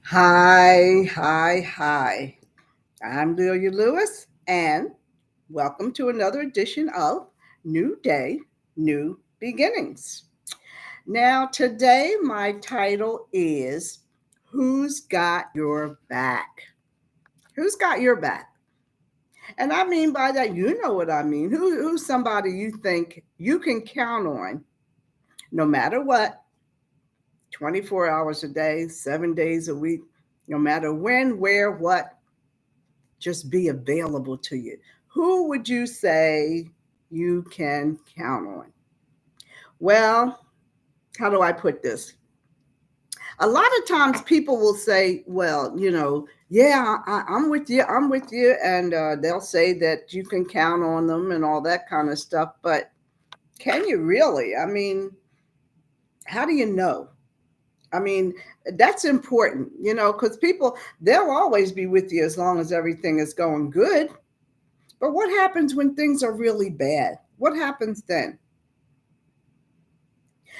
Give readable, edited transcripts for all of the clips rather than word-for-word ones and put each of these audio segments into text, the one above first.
Hi. I'm Delia Lewis, and welcome to another edition of New Day, New Beginnings. Now, today, my title is Who's Got Your Back? Who's got your back? And I mean by that, you know what I mean. Who's somebody you think you can count on no matter what, 24 hours a day, 7 days a week, no matter when, where, what, just be available to you. Who would you say you can count on? Well, how do I put this? A lot of times people will say, well, yeah, I'm with you, And they'll say that you can count on them and all that kind of stuff. But can you really? I mean, how do you know? I mean, that's important, because people, they'll always be with you as long as everything is going good. But what happens when things are really bad? What happens then?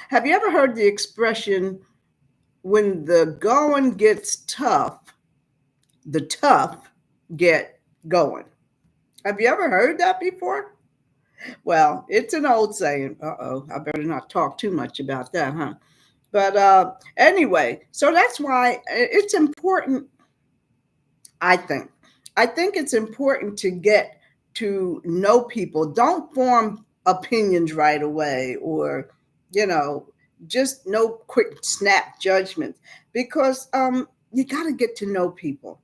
Have you ever heard the expression, when the going gets tough, the tough get going? Have you ever heard that before? Well, it's an old saying. Uh-oh, I better not talk too much about that, huh? But anyway, so that's why it's important, I think. I think it's important to get to know people. Don't form opinions right away, or, you know, just no quick snap judgments, because you got to get to know people.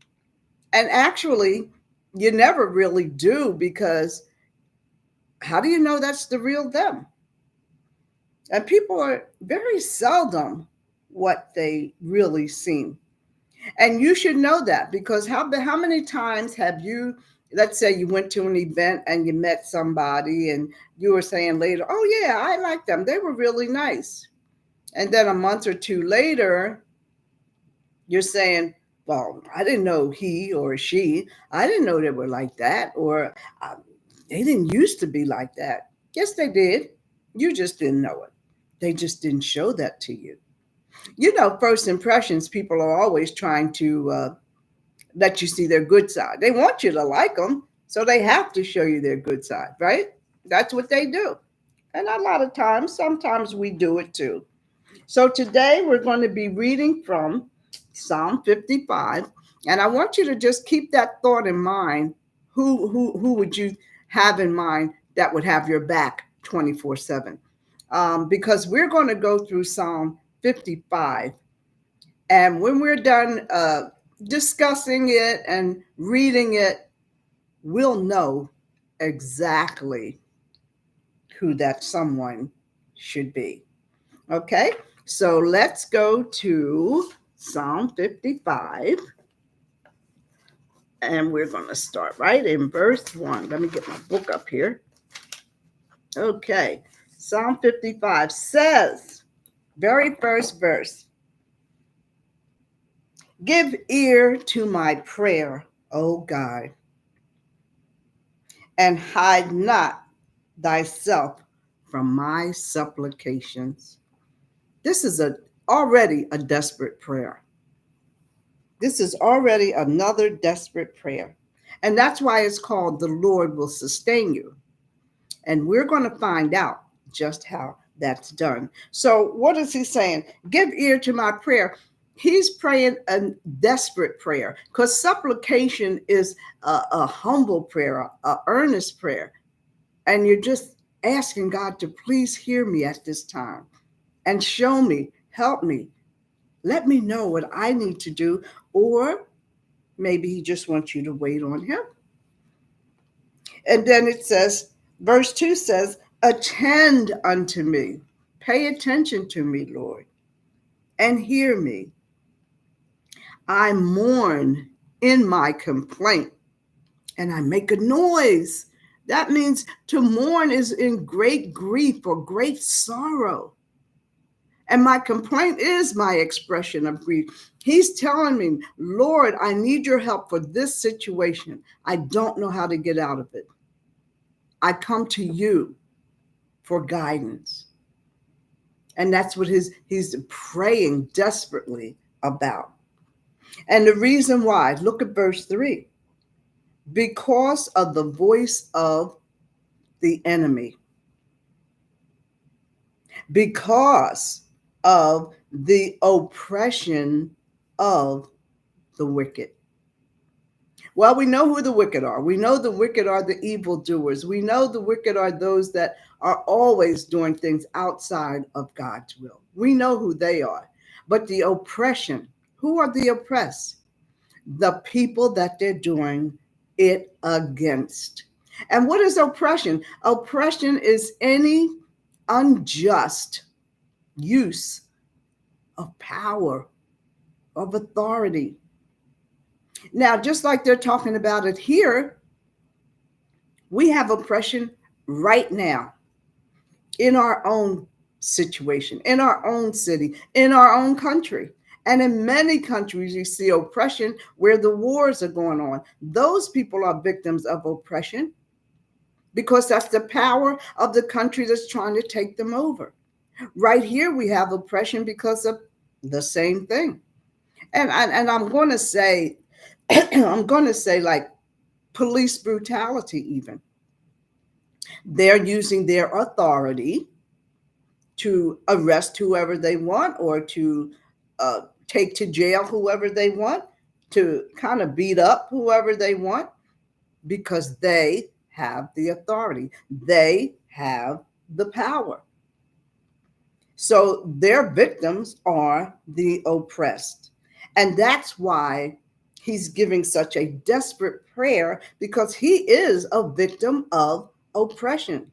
And actually, you never really do, because how do you know that's the real them? And people are very seldom what they really seem. And you should know that, because how many times have you, let's say you went to an event and you met somebody and you were saying later, oh yeah, I like them, they were really nice. And then a month or two later, you're saying, well, I didn't know he or she, I didn't know they were like that, or um, they didn't used to be like that. Yes, they did. You just didn't know it. They just didn't show that to you. First impressions, people are always trying to let you see their good side. They want you to like them, so they have to show you their good side, right? That's what they do. And a lot of times, sometimes we do it too. So today we're going to be reading from Psalm 55, and I want you to just keep that thought in mind. Who would you have in mind that would have your back 24/7? Because we're going to go through Psalm 55, and when we're done discussing it and reading it, we'll know exactly who that someone should be. Okay, so let's go to Psalm 55, and we're going to start right in verse 1. Let me get my book up here. Okay, Psalm 55 says, very first verse, give ear to my prayer, O God, and hide not thyself from my supplications. This is already a desperate prayer. This is already another desperate prayer. And that's why it's called The Lord Will Sustain You. And we're going to find out just how that's done. So, what is he saying? Give ear to my prayer. He's praying a desperate prayer, because supplication is a humble prayer, a earnest prayer. And you're just asking God to please hear me at this time and show me, help me, let me know what I need to do. Or maybe he just wants you to wait on him. And then it says, verse 2 says, attend unto me. Pay attention to me, Lord, and hear me. I mourn in my complaint, and I make a noise. That means to mourn is in great grief or great sorrow. And my complaint is my expression of grief. He's telling me, Lord, I need your help for this situation. I don't know how to get out of it. I come to you for guidance. And that's what he's praying desperately about. And the reason why, look at verse 3, because of the voice of the enemy, because of the oppression of the wicked. Well, we know who the wicked are. We know the wicked are the evildoers. We know the wicked are those that are always doing things outside of God's will. We know who they are. But the oppression, who are the oppressed? The people that they're doing it against. And what is oppression? Oppression is any unjust use of power, of authority. Now, just like they're talking about it here, we have oppression right now in our own situation, in our own city, in our own country. And in many countries, you see oppression where the wars are going on. Those people are victims of oppression because that's the power of the country that's trying to take them over. Right here, we have oppression because of the same thing. And I'm going to say, I'm going to say like police brutality, even. They're using their authority to arrest whoever they want or to take to jail whoever they want, to kind of beat up whoever they want because they have the authority. They have the power. So their victims are the oppressed. And that's why he's giving such a desperate prayer, because he is a victim of oppression.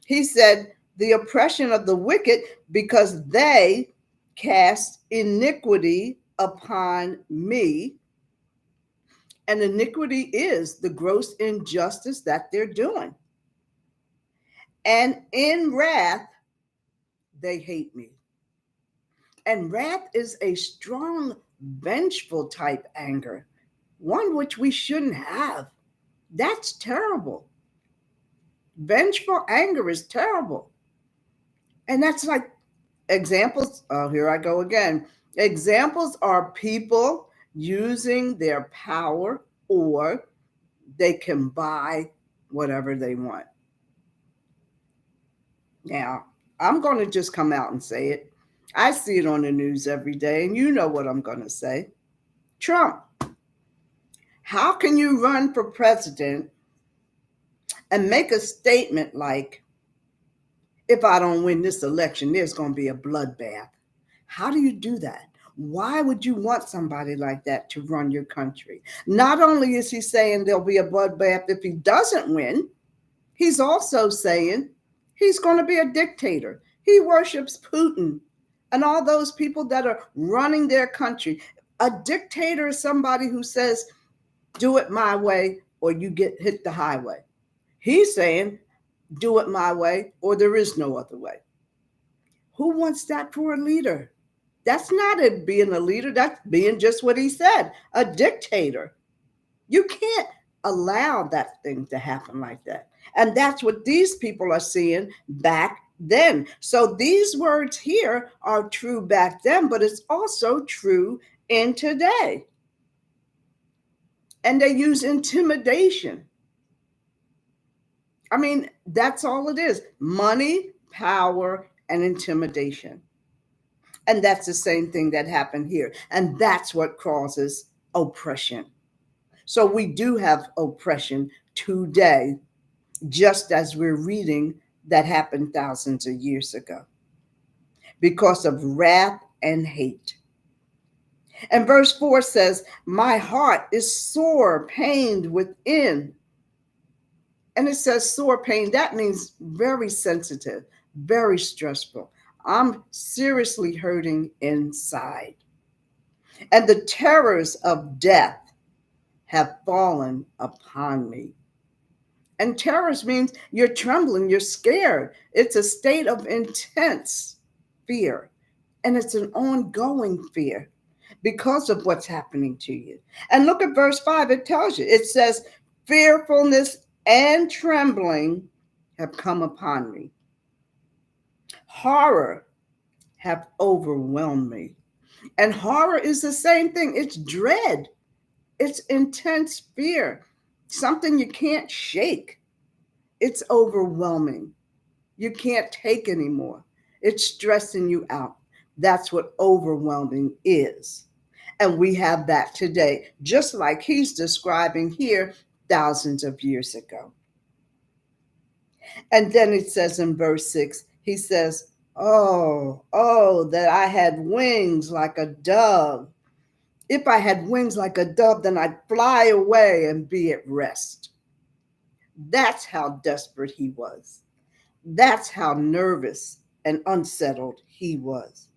He said, the oppression of the wicked, because they cast iniquity upon me. And iniquity is the gross injustice that they're doing. And in wrath, they hate me. And wrath is a strong, vengeful type anger, one which we shouldn't have. That's terrible. Vengeful anger is terrible. And that's like examples. Oh, here I go again. Examples are people using their power, or they can buy whatever they want. Now, I'm going to just come out and say it. I see it on the news every day, and you know what I'm going to say. Trump, how can you run for president and make a statement like, if I don't win this election, there's going to be a bloodbath? How do you do that? Why would you want somebody like that to run your country? Not only is he saying there'll be a bloodbath if he doesn't win, he's also saying he's going to be a dictator. He worships Putin and all those people that are running their country. A dictator is somebody who says, do it my way or you get hit the highway. He's saying, do it my way or there is no other way. Who wants that for a leader? That's not it being a leader. That's being just what he said, a dictator. You can't allow that thing to happen like that. And that's what these people are seeing back then. So these words here are true back then, but it's also true in today. And they use intimidation. I mean, that's all it is. Money, power, and intimidation. And that's the same thing that happened here. And that's what causes oppression. So we do have oppression today, just as we're reading that happened thousands of years ago, because of wrath and hate. And verse 4 says, my heart is sore pained within. And it says sore pain. That means very sensitive, very stressful. I'm seriously hurting inside. And the terrors of death have fallen upon me. And terrors means you're trembling, you're scared. It's a state of intense fear. And it's an ongoing fear because of what's happening to you. And look at verse 5. It tells you, it says, fearfulness and trembling have come upon me. Horror have overwhelmed me. And horror is the same thing. It's dread. It's intense fear, something you can't shake. It's overwhelming. You can't take anymore. It's stressing you out. That's what overwhelming is. And we have that today, just like he's describing here thousands of years ago. And then it says in verse 6, he says, oh, that I had wings like a dove. If I had wings like a dove, then I'd fly away and be at rest. That's how desperate he was. That's how nervous and unsettled he was.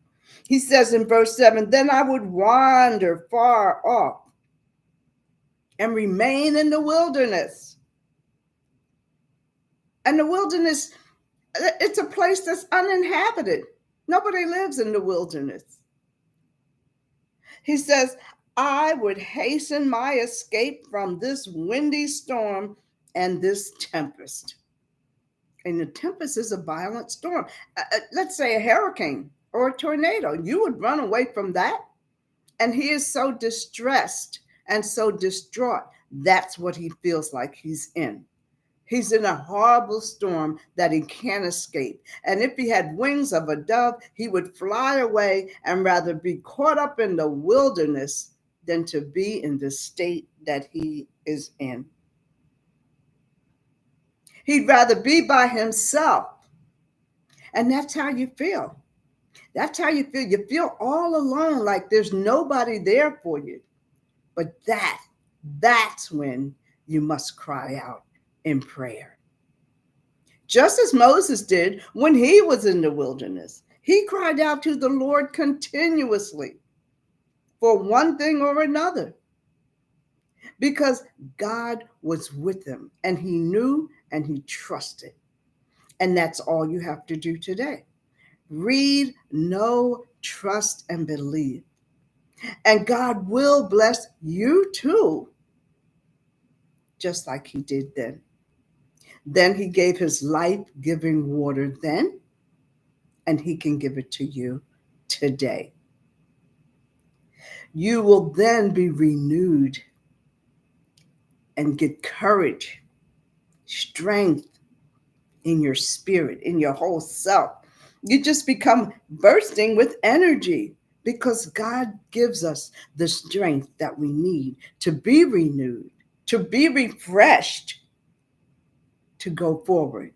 He says in verse 7, then I would wander far off and remain in the wilderness. And the wilderness, it's a place that's uninhabited. Nobody lives in the wilderness. He says, I would hasten my escape from this windy storm and this tempest. And the tempest is a violent storm. Let's say a hurricane or a tornado. You would run away from that. And he is so distressed and so distraught. That's what he feels like he's in. He's in a horrible storm that he can't escape. And if he had wings of a dove, he would fly away and rather be caught up in the wilderness than to be in the state that he is in. He'd rather be by himself. And that's how you feel. That's how you feel. You feel all alone, like there's nobody there for you. But that's when you must cry out in prayer. Just as Moses did when he was in the wilderness. He cried out to the Lord continuously for one thing or another, because God was with him and he knew and he trusted. And that's all you have to do today. Read, know, trust, and believe. And God will bless you too, just like he did then. Then he gave his life-giving water then, and he can give it to you today. You will then be renewed and get courage, strength in your spirit, in your whole self. You just become bursting with energy because God gives us the strength that we need to be renewed, to be refreshed, to go forward.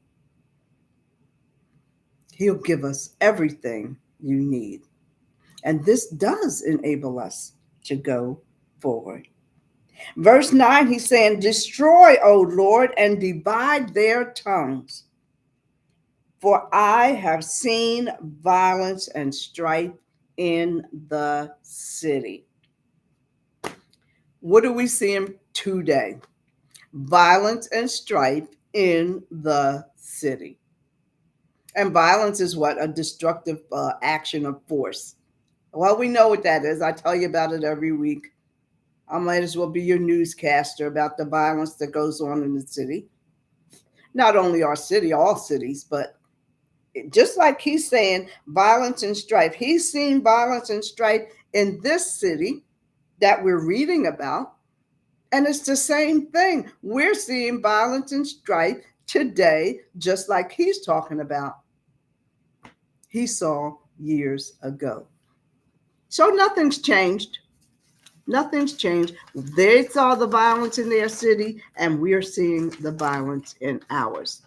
He'll give us everything you need. And this does enable us to go forward. Verse 9, he's saying, destroy, O Lord, and divide their tongues. For I have seen violence and strife in the city. What are we seeing today? Violence and strife in the city. And violence is what? A destructive action of force. Well, we know what that is. I tell you about it every week. I might as well be your newscaster about the violence that goes on in the city. Not only our city, all cities, but just like he's saying, violence and strife. He's seen violence and strife in this city that we're reading about. And it's the same thing. We're seeing violence and strife today, just like he's talking about. He saw years ago. So nothing's changed. Nothing's changed. They saw the violence in their city, and we're seeing the violence in ours.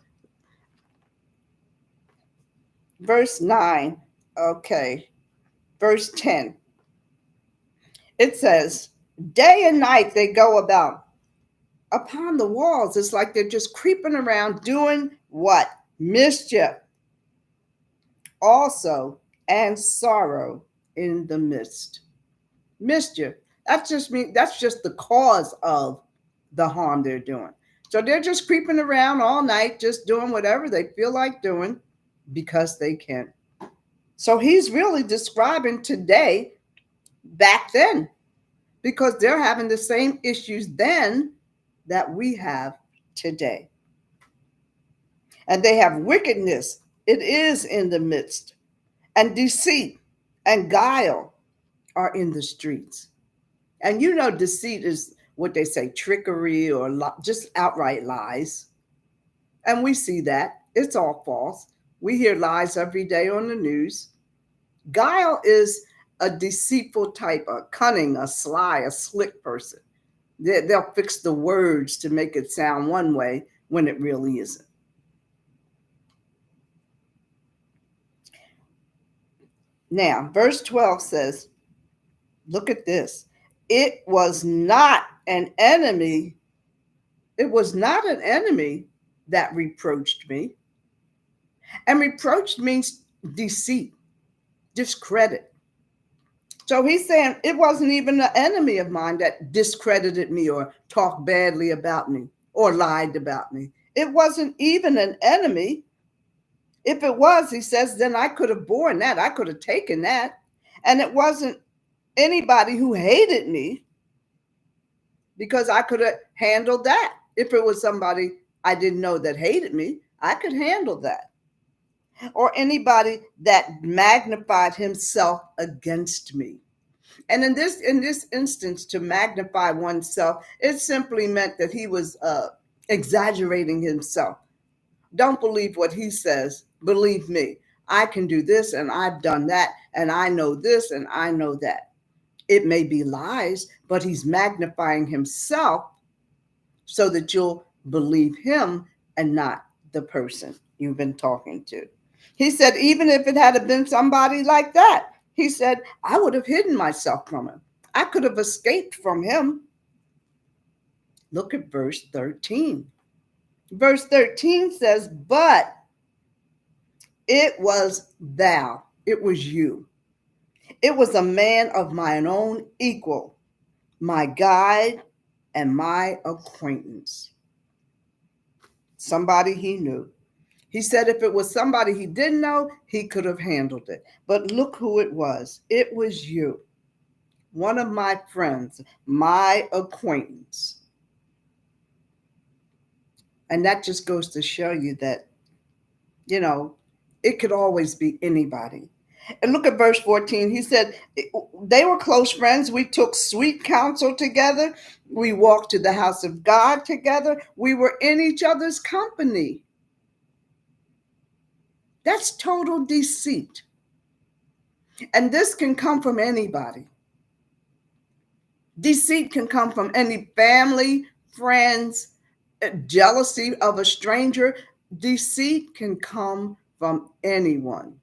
Verse 9, okay. Verse 10. It says, day and night they go about upon the walls. It's like they're just creeping around doing what? Mischief. Also, and sorrow in the midst. Mischief. That's just the cause of the harm they're doing. So they're just creeping around all night, just doing whatever they feel like doing because they can. So he's really describing today back then, because they're having the same issues then that we have today. And they have wickedness. It is in the midst, and deceit and guile. are in the streets. And you know, deceit is what they say, trickery or just outright lies. And we see that. It's all false. We hear lies every day on the news. Guile is a deceitful type, a cunning, a sly, a slick person. They'll fix the words to make it sound one way when it really isn't. Now, verse 12 says, look at this. It was not an enemy. It was not an enemy that reproached me. And reproach means deceit, discredit. So he's saying it wasn't even an enemy of mine that discredited me or talked badly about me or lied about me. It wasn't even an enemy. If it was, he says, then I could have borne that. I could have taken that. And it wasn't anybody who hated me, because I could have handled that. If it was somebody I didn't know that hated me, I could handle that. Or anybody that magnified himself against me. And in this instance, to magnify oneself, it simply meant that he was exaggerating himself. Don't believe what he says. Believe me. I can do this and I've done that and I know this and I know that. It may be lies, but he's magnifying himself so that you'll believe him and not the person you've been talking to. He said, even if it had been somebody like that, he said, I would have hidden myself from him. I could have escaped from him. Look at verse 13. Verse 13 says, but it was thou, it was you. It was a man of mine own equal, my guide and my acquaintance. Somebody he knew. He said if it was somebody he didn't know, he could have handled it. But look who it was. It was you, one of my friends, my acquaintance. And that just goes to show you that, you know, it could always be anybody. And look at verse 14. He said, they were close friends. We took sweet counsel together. We walked to the house of God together. We were in each other's company. That's total deceit. And this can come from anybody. Deceit can come from any family, friends, jealousy of a stranger. Deceit can come from anyone.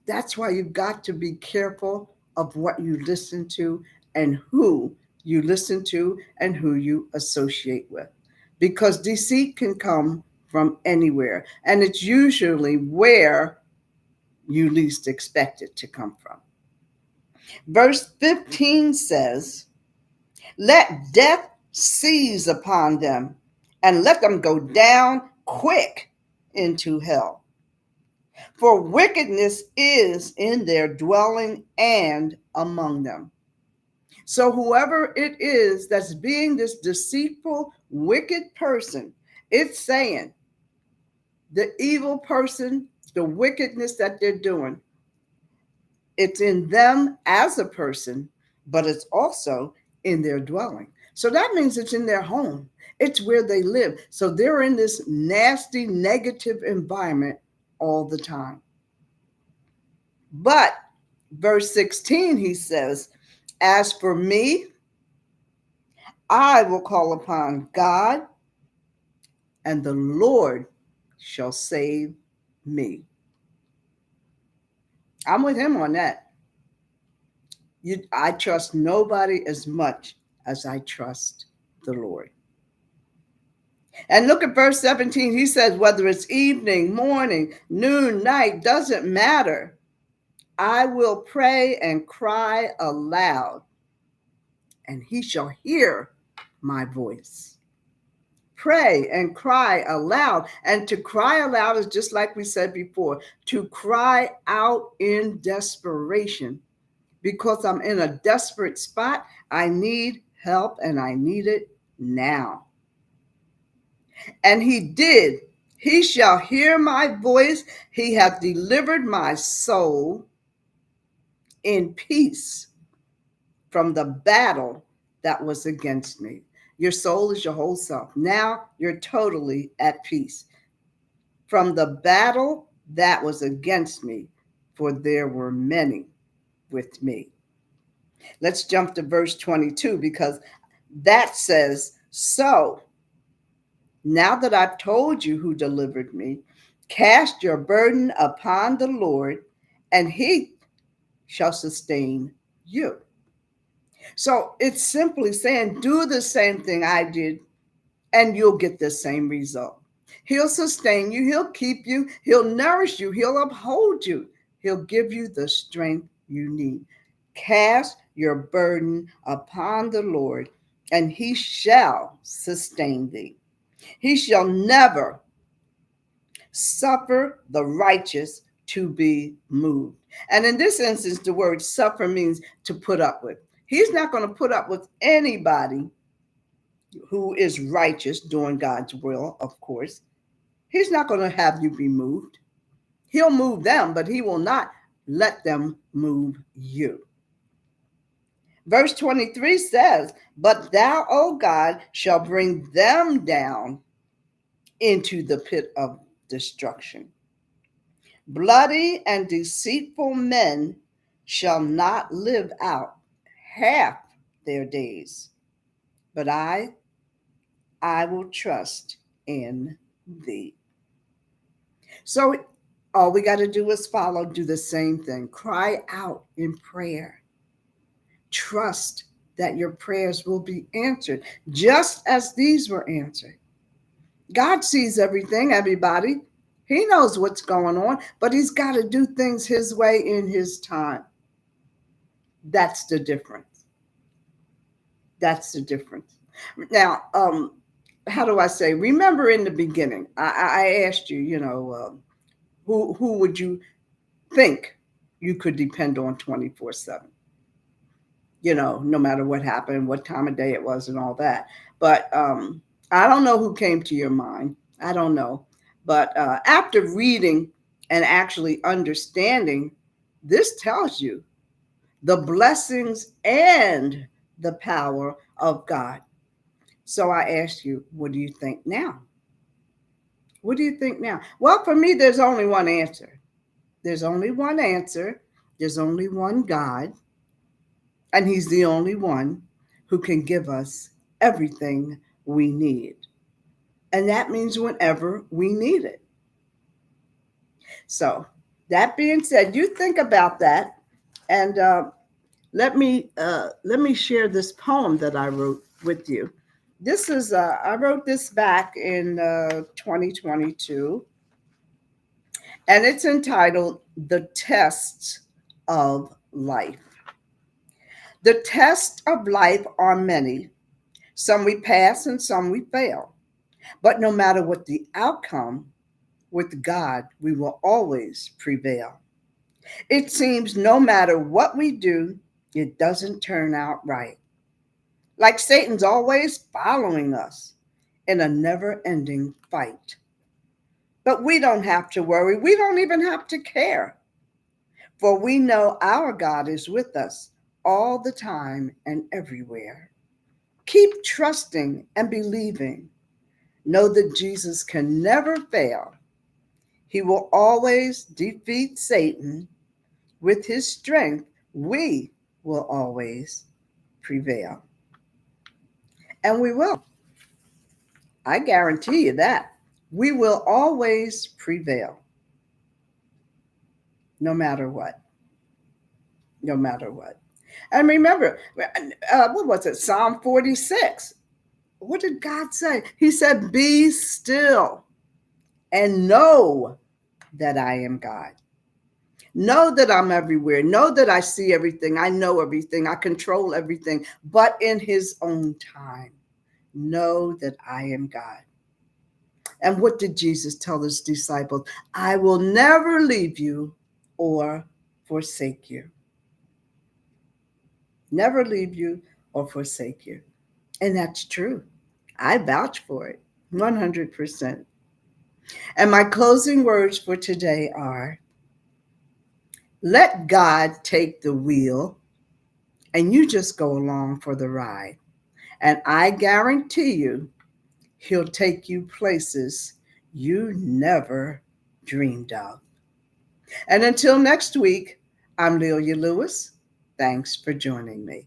That's why you've got to be careful of what you listen to and who you listen to and who you associate with. Because deceit can come from anywhere. And it's usually where you least expect it to come from. Verse 15 says, let death seize upon them and let them go down quick into hell. For wickedness is in their dwelling and among them. So whoever it is that's being this deceitful, wicked person, it's saying the evil person, the wickedness that they're doing, it's in them as a person, but it's also in their dwelling. So that means it's in their home. It's where they live. So they're in this nasty, negative environment all the time. But verse 16, he says, as for me, I will call upon God, and the Lord shall save me. I'm with him on that. I trust nobody as much as I trust the Lord. And look at verse 17. He says, whether it's evening, morning, noon, night, doesn't matter. I will pray and cry aloud, and he shall hear my voice. Pray and cry aloud. And to cry aloud is just like we said before, to cry out in desperation. Because I'm in a desperate spot, I need help and I need it now. And he did. He shall hear my voice. He hath delivered my soul. in peace from the battle that was against me. Your soul is your whole self. Now you're totally at peace from the battle that was against me, for there were many with me. Let's jump to verse 22 because that says, so now that I've told you who delivered me, cast your burden upon the Lord, and he shall sustain you. So it's simply saying, do the same thing I did, and you'll get the same result. He'll sustain you, he'll keep you, he'll nourish you, he'll uphold you, he'll give you the strength you need. Cast your burden upon the Lord, and he shall sustain thee. He shall never suffer the righteous to be moved. And in this instance, the word suffer means to put up with. He's not going to put up with anybody who is righteous doing God's will, of course. He's not going to have you be moved. He'll move them, but he will not let them move you. Verse 23 says, but thou, O God, shall bring them down into the pit of destruction. Bloody and deceitful men shall not live out half their days, but I will trust in thee. So all we got to do is follow, do the same thing. Cry out in prayer. Trust that your prayers will be answered, just as these were answered. God sees everything, everybody. He knows what's going on, but he's got to do things his way in his time. That's the difference. That's the difference. Now, how do I say? Remember in the beginning, I asked you, who would you think you could depend on 24/7? No matter what happened, what time of day it was, and all that. But I don't know who came to your mind. I don't know. But after reading and actually understanding, this tells you the blessings and the power of God. So I ask you, what do you think now? What do you think now? Well, for me, there's only one answer. There's only one answer. There's only one God. And he's the only one who can give us everything we need. And that means whenever we need it. So that being said, you think about that. And let me share this poem that I wrote with you. This is, I wrote this back in 2022. And it's entitled The Tests of Life. The tests of life are many. Some we pass and some we fail. But no matter what the outcome, with God, we will always prevail. It seems no matter what we do, it doesn't turn out right. Like Satan's always following us in a never-ending fight. But we don't have to worry. We don't even have to care. For we know our God is with us all the time and everywhere. Keep trusting and believing. Know that Jesus can never fail. He will always defeat Satan. With his strength, we will always prevail. And we will. I guarantee you that. We will always prevail. No matter what. No matter what. And remember, what was it? Psalm 46. What did God say? He said, be still and know that I am God. Know that I'm everywhere. Know that I see everything. I know everything. I control everything, but in his own time. Know that I am God. And what did Jesus tell his disciples? I will never leave you or forsake you. Never leave you or forsake you. And that's true. I vouch for it 100%. And my closing words for today are, Let God take the wheel and you just go along for the ride. And I guarantee you, He'll take you places you never dreamed of. And until next week, I'm Lelia Lewis. Thanks for joining me.